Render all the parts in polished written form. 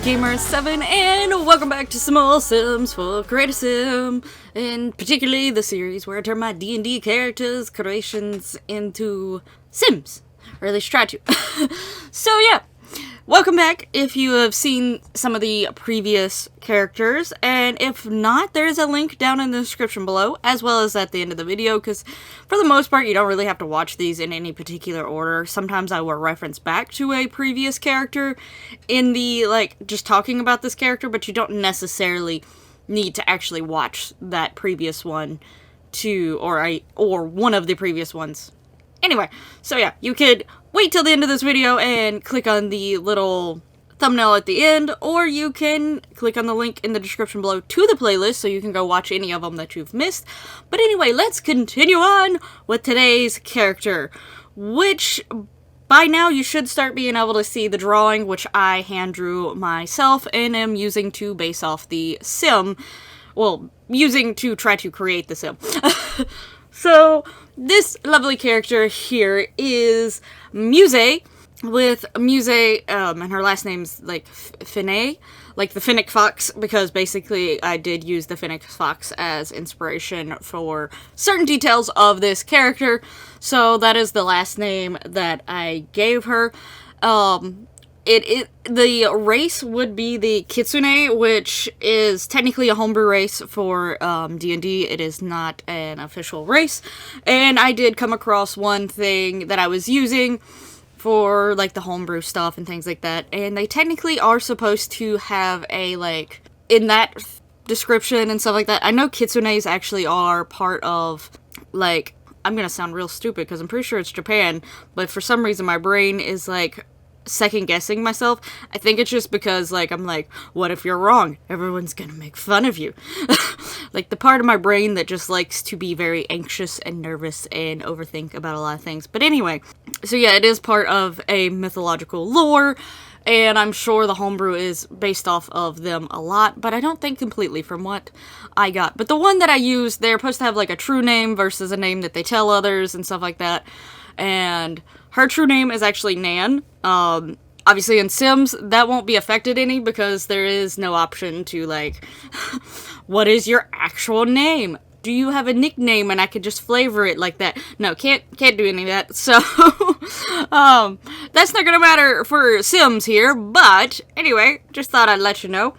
Gamer7, and welcome back to some more Sims for Create a Sim, and particularly the series where I turn my D&D characters' creations into Sims, or at least try to. So yeah, welcome back if you have seen some of the previous characters, and if not, there's a link down in the description below, as well as at the end of the video, because for the most part, you don't really have to watch these in any particular order. Sometimes I will reference back to a previous character in the, just talking about this character, but you don't necessarily need to actually watch that previous one or one of the previous ones. Anyway, so yeah, you could wait till the end of this video and click on the little thumbnail at the end, or you can click on the link in the description below to the playlist so you can go watch any of them that you've missed. But anyway, let's continue on with today's character, which by now you should start being able to see the drawing, which I hand drew myself and am using to base off the sim. Well, using to try to create the sim. So, this lovely character here is Muse, with Muse, and her last name's, Fenne, like the Fennec Fox, because basically I did use the Fennec Fox as inspiration for certain details of this character, so that is the last name that I gave her. The race would be the Kitsune, which is technically a homebrew race for D&D. It is not an official race. And I did come across one thing that I was using for the homebrew stuff and things like that. And they technically are supposed to have a in that description and stuff like that. I know Kitsunes actually are part of I'm gonna sound real stupid because I'm pretty sure it's Japan, but for some reason my brain is second guessing myself. I think it's just because I'm what if you're wrong? Everyone's gonna make fun of you. The part of my brain that just likes to be very anxious and nervous and overthink about a lot of things. But anyway, so yeah, it is part of a mythological lore, and I'm sure the homebrew is based off of them a lot, but I don't think completely from what I got. But the one that I used, they're supposed to have a true name versus a name that they tell others and stuff like that. And her true name is actually Nan. Obviously in Sims, that won't be affected any because there is no option to what is your actual name? Do you have a nickname and I could just flavor it like that? No, can't do any of that. So, that's not gonna matter for Sims here, but anyway, just thought I'd let you know.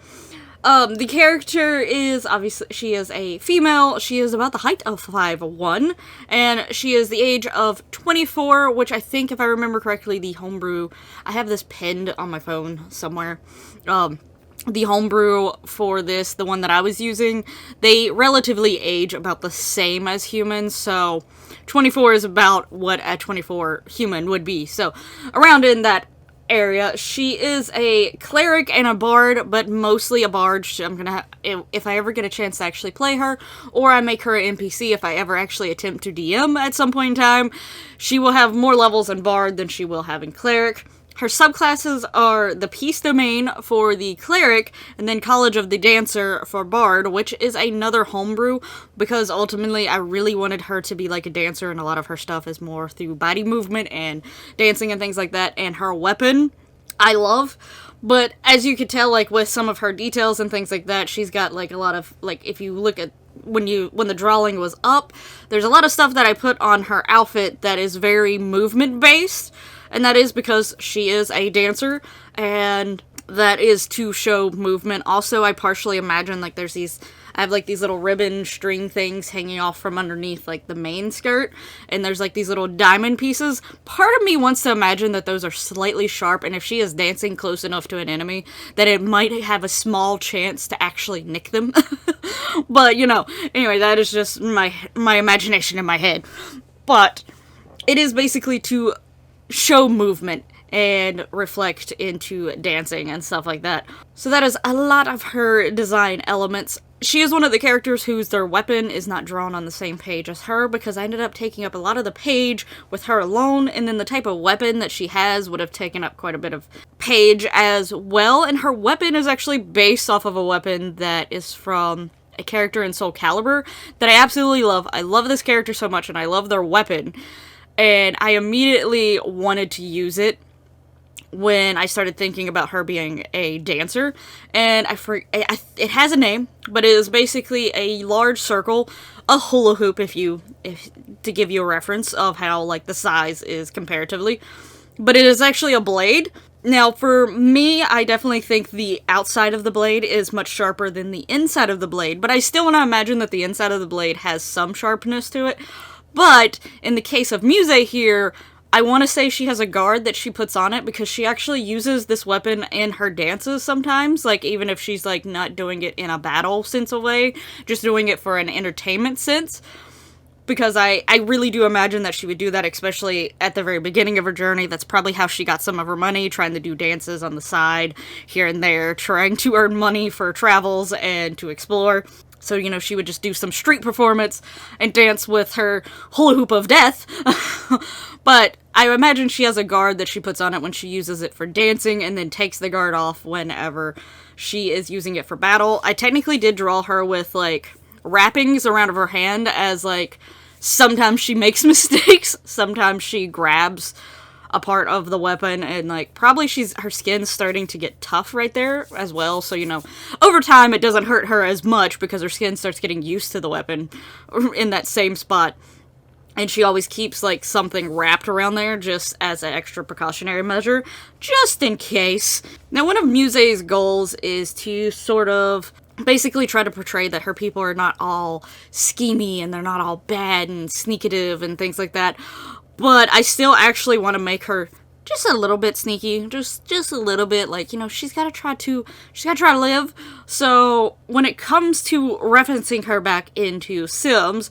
The character is, obviously, she is a female. She is about the height of 5'1", and she is the age of 24, which I think, if I remember correctly, the homebrew, I have this pinned on my phone somewhere. The homebrew for this, the one that I was using, they relatively age about the same as humans, so 24 is about what a 24 human would be. So, around in that area. She is a cleric and a bard, but mostly a bard. I'm gonna if I ever get a chance to actually play her, or I make her an NPC if I ever actually attempt to DM at some point in time, she will have more levels in bard than she will have in cleric. Her subclasses are the Peace Domain for the Cleric, and then College of the Dancer for Bard, which is another homebrew, because ultimately I really wanted her to be like a dancer, and a lot of her stuff is more through body movement and dancing and things like that, and her weapon I love, but as you could tell, with some of her details and things like that, she's got a lot of, if you look at when the drawing was up, there's a lot of stuff that I put on her outfit that is very movement based. And that is because she is a dancer, and that is to show movement. Also, I partially imagine, I have, these little ribbon string things hanging off from underneath, the main skirt, and there's, these little diamond pieces. Part of me wants to imagine that those are slightly sharp, and if she is dancing close enough to an enemy, that it might have a small chance to actually nick them. But, anyway, that is just my imagination in my head. But it is basically to show movement and reflect into dancing and stuff like that. So that is a lot of her design elements. She is one of the characters whose their weapon is not drawn on the same page as her, because I ended up taking up a lot of the page with her alone, and then the type of weapon that she has would have taken up quite a bit of page as well, and her weapon is actually based off of a weapon that is from a character in Soul Calibur that I absolutely love. I love this character so much, and I love their weapon. And I immediately wanted to use it when I started thinking about her being a dancer, and it has a name, but it is basically a large circle, a hula hoop, if to give you a reference of how like the size is comparatively, but it is actually a blade. Now, for me, I definitely think the outside of the blade is much sharper than the inside of the blade, but I still want to imagine that the inside of the blade has some sharpness to it. But in the case of Muse here, I want to say she has a guard that she puts on it because she actually uses this weapon in her dances sometimes, like even if she's like not doing it in a battle sense of way, just doing it for an entertainment sense. Because I really do imagine that she would do that, especially at the very beginning of her journey. That's probably how she got some of her money, trying to do dances on the side, here and there, trying to earn money for travels and to explore. So, you know, she would just do some street performance and dance with her hula hoop of death. But I imagine she has a guard that she puts on it when she uses it for dancing and then takes the guard off whenever she is using it for battle. I technically did draw her with, like, wrappings around her hand as, like, sometimes she makes mistakes, sometimes she grabs a part of the weapon, and like probably her skin's starting to get tough right there as well, so you know, over time it doesn't hurt her as much because her skin starts getting used to the weapon in that same spot, and she always keeps like something wrapped around there just as an extra precautionary measure, just in case. Now, one of Muse's goals is to sort of basically try to portray that her people are not all schemy and they're not all bad and sneakative and things like that. But I still actually want to make her just a little bit sneaky, just a little bit, like, you know, she's got to try to live. So when it comes to referencing her back into Sims,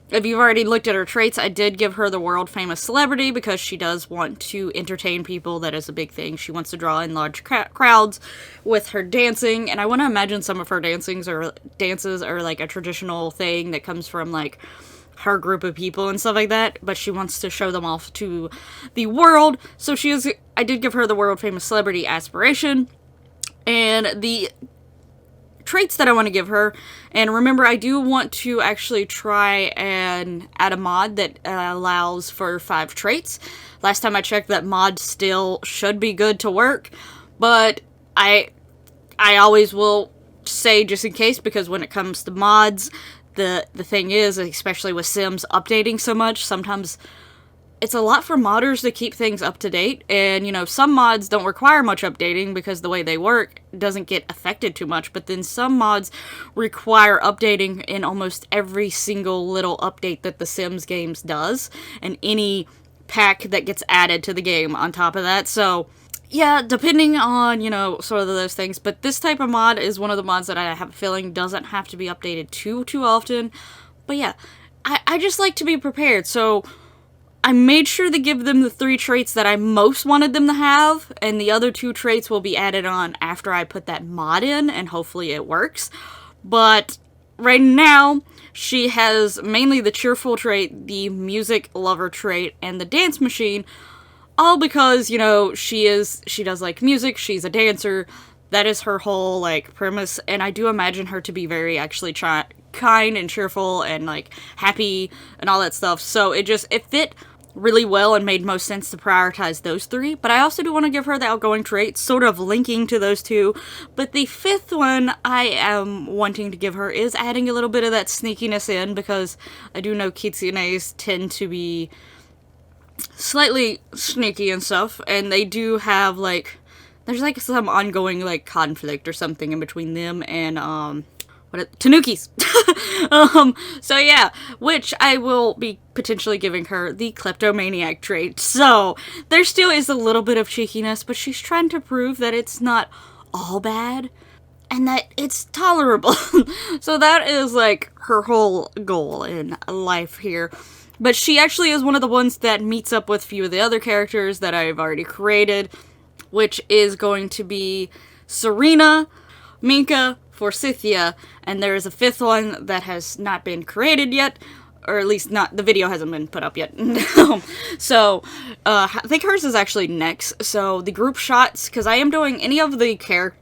if you've already looked at her traits, I did give her the world famous celebrity because she does want to entertain people. That is a big thing. She wants to draw in large crowds with her dancing, and I want to imagine some of her dances are like a traditional thing that comes from like her group of people and stuff like that, but she wants to show them off to the world. So I did give her the world famous celebrity aspiration, and the traits that I want to give her, and remember, I do want to actually try and add a mod that allows for 5 traits. Last time I checked, that mod still should be good to work, but I always will say just in case, because when it comes to mods, the thing is, especially with Sims updating so much, sometimes it's a lot for modders to keep things up to date, and, you know, some mods don't require much updating because the way they work doesn't get affected too much, but then some mods require updating in almost every single little update that the Sims games does, and any pack that gets added to the game on top of that. So yeah, depending on, you know, sort of those things, but this type of mod is one of the mods that I have a feeling doesn't have to be updated too often. But yeah, I just like to be prepared, so I made sure to give them the 3 traits that I most wanted them to have, and the other 2 traits will be added on after I put that mod in, and hopefully it works. But right now, she has mainly the cheerful trait, the music lover trait, and the dance machine, all because, you know, she does like music, she's a dancer, that is her whole, like, premise, and I do imagine her to be very actually kind and cheerful and, like, happy and all that stuff, so it fit really well and made most sense to prioritize those 3, but I also do want to give her the outgoing trait, sort of linking to those 2, but the 5th one I am wanting to give her is adding a little bit of that sneakiness in, because I do know kitsunes tend to be slightly sneaky and stuff, and they do have, like, there's, like, some ongoing, like, conflict or something in between them and, Tanukis. So yeah, which I will be potentially giving her the kleptomaniac trait. So there still is a little bit of cheekiness, but she's trying to prove that it's not all bad and that it's tolerable. So that is like her whole goal in life here. But she actually is one of the ones that meets up with a few of the other characters that I've already created, which is going to be Serena, Minka, Forsythia, and there is a 5th one that has not been created yet, or at least not, the video hasn't been put up yet. So, I think hers is actually next. So, the group shots, because I am doing any of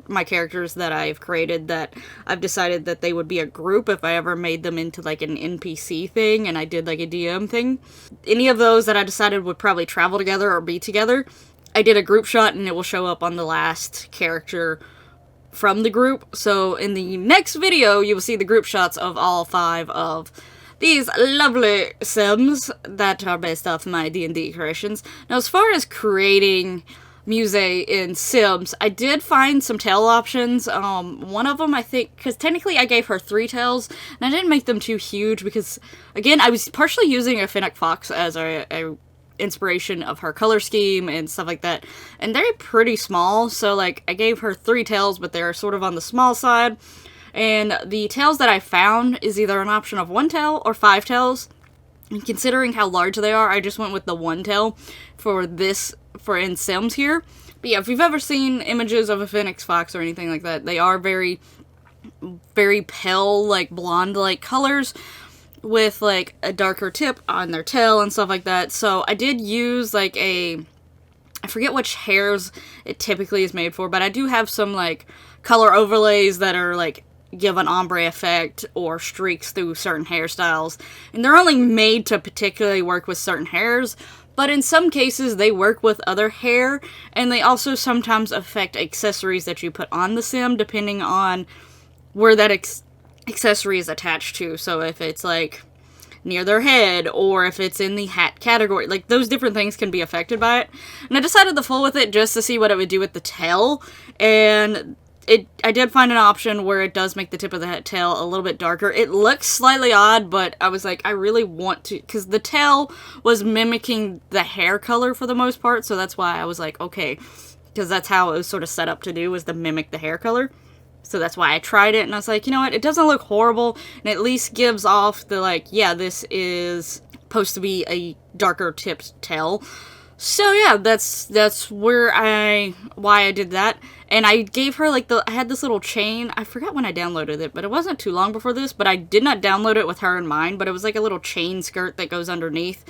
my characters that I've created that I've decided that they would be a group if I ever made them into, like, an NPC thing, and I did, like, a DM thing. Any of those that I decided would probably travel together or be together, I did a group shot and it will show up on the last character from the group. So in the next video, you will see the group shots of all 5 of these lovely Sims that are based off my D&D creations. Now, as far as creating Muse in Sims, I did find some tail options. One of them, I think, because technically I gave her 3 tails, and I didn't make them too huge because, again, I was partially using a Fenne fox as a inspiration of her color scheme and stuff like that, and they're pretty small, so, like, I gave her 3 tails, but they're sort of on the small side, and the tails that I found is either an option of 1 tail or 5 tails, and considering how large they are, I just went with the 1 tail for in Sims here. But yeah, if you've ever seen images of a Fenne fox or anything like that, they are very, very pale, like, blonde-like colors, with, like, a darker tip on their tail and stuff like that. So I did use, like, I forget which hairs it typically is made for, but I do have some, like, color overlays that are, like, give an ombre effect or streaks through certain hairstyles. And they're only made to particularly work with certain hairs, but in some cases they work with other hair, and they also sometimes affect accessories that you put on the sim depending on where that accessory is attached to. So if it's, like, near their head, or if it's in the hat category, like, those different things can be affected by it. And I decided to fool with it just to see what it would do with the tail, and I did find an option where it does make the tip of the tail a little bit darker. It looks slightly odd, but I was like, I really want to, because the tail was mimicking the hair color for the most part, so that's why I was like, okay, because that's how it was sort of set up to do, was to mimic the hair color. So that's why I tried it, and I was like, you know what, it doesn't look horrible, and at least gives off the, like, yeah, this is supposed to be a darker tipped tail. So yeah, that's why I did that. And I gave her, like, I had this little chain. I forgot when I downloaded it, but it wasn't too long before this, but I did not download it with her in mind, but it was like a little chain skirt that goes underneath.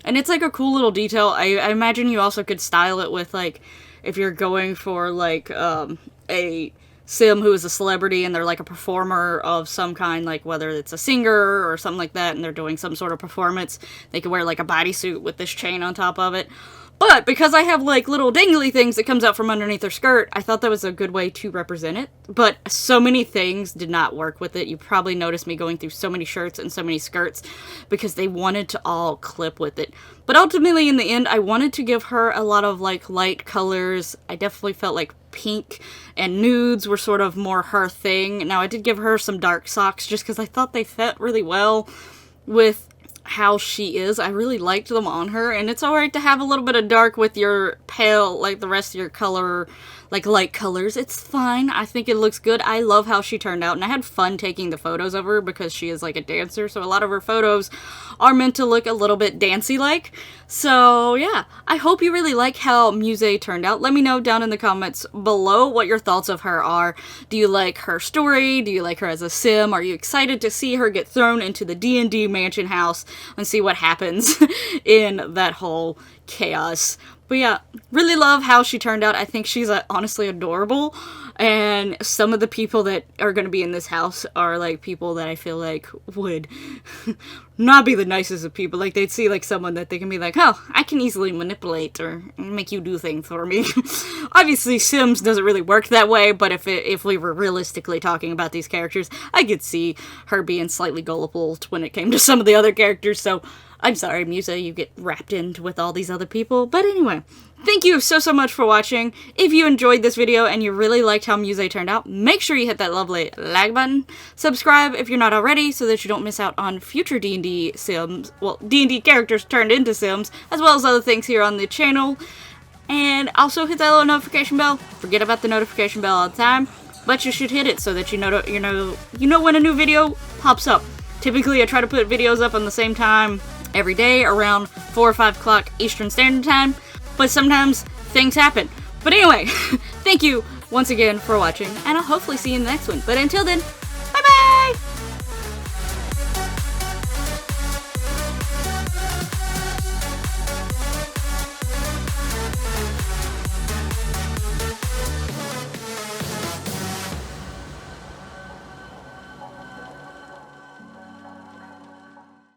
And it's like a cool little detail. I imagine you also could style it with, like, if you're going for, like, a sim who is a celebrity and they're, like, a performer of some kind, like, whether it's a singer or something like that, and they're doing some sort of performance, they could wear, like, a bodysuit with this chain on top of it. But because I have, like, little dangly things that comes out from underneath her skirt, I thought that was a good way to represent it. But so many things did not work with it. You probably noticed me going through so many shirts and so many skirts because they wanted to all clip with it. But ultimately, in the end, I wanted to give her a lot of, like, light colors. I definitely felt like pink and nudes were sort of more her thing. Now, I did give her some dark socks just because I thought they fit really well with how she is. I really liked them on her, and it's alright to have a little bit of dark with your pale, like, the rest of your color, like, light colors. It's fine. I think it looks good. I love how she turned out, and I had fun taking the photos of her because she is, like, a dancer, so a lot of her photos are meant to look a little bit dancey-like. So, yeah. I hope you really like how Muse turned out. Let me know down in the comments below what your thoughts of her are. Do you like her story? Do you like her as a sim? Are you excited to see her get thrown into the D&D mansion house and see what happens in that whole chaos? But yeah, really love how she turned out. I think she's honestly adorable, and some of the people that are going to be in this house are, like, people that I feel like would not be the nicest of people. Like, they'd see, like, someone that they can be like, oh, I can easily manipulate or make you do things for me. Obviously, Sims doesn't really work that way, but if we were realistically talking about these characters, I could see her being slightly gullible when it came to some of the other characters, so I'm sorry, Muse, you get wrapped into with all these other people. But anyway, thank you so much for watching. If you enjoyed this video and you really liked how Muse turned out, make sure you hit that lovely like button. Subscribe if you're not already so that you don't miss out on future D&D Sims, well, D&D characters turned into Sims, as well as other things here on the channel. And also hit that little notification bell. Forget about the notification bell all the time, but you should hit it so that you know when a new video pops up. Typically, I try to put videos up on the same time every day around 4 or 5 o'clock Eastern Standard Time, but sometimes things happen. But anyway, thank you once again for watching, and I'll hopefully see you in the next one. But until then,